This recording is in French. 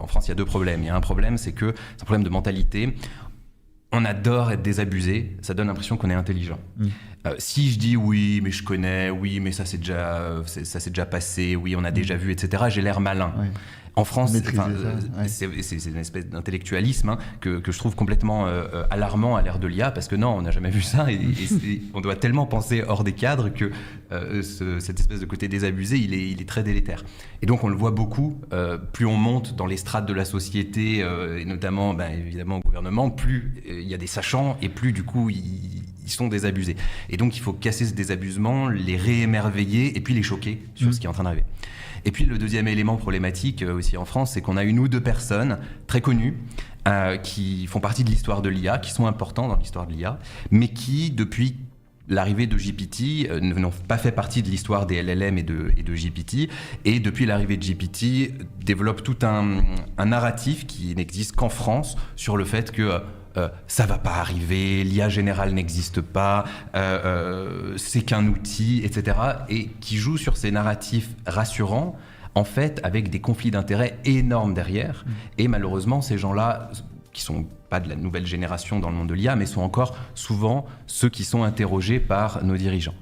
qu'en France, il y a deux problèmes. Il y a un problème, c'est un problème de mentalité. On adore être désabusé, ça donne l'impression qu'on est intelligent. Si je dis oui, mais je connais, oui, mais ça s'est déjà passé, oui, on a déjà vu, etc., j'ai l'air malin. Ouais. En France, c'est une espèce d'intellectualisme que je trouve complètement alarmant à l'ère de l'IA, parce que non, on n'a jamais vu ça, et on doit tellement penser hors des cadres que cette espèce de côté désabusé, il est très délétère. Et donc on le voit beaucoup, plus on monte dans les strates de la société, et notamment évidemment au gouvernement, plus il y a des sachants, et plus du coup ils sont désabusés. Et donc il faut casser ce désabusement, les réémerveiller, et puis les choquer sur ce qui est en train d'arriver. Et puis le deuxième élément problématique aussi en France, c'est qu'on a une ou deux personnes très connues qui font partie de l'histoire de l'IA, qui sont importants dans l'histoire de l'IA, mais qui, depuis l'arrivée de GPT, n'ont pas fait partie de l'histoire des LLM et de GPT, et depuis l'arrivée de GPT, développent tout un narratif qui n'existe qu'en France sur le fait que ça va pas arriver, l'IA générale n'existe pas, c'est qu'un outil, etc. Et qui joue sur ces narratifs rassurants, en fait, avec des conflits d'intérêts énormes derrière. Et malheureusement, ces gens-là, qui sont pas de la nouvelle génération dans le monde de l'IA, mais sont encore souvent ceux qui sont interrogés par nos dirigeants.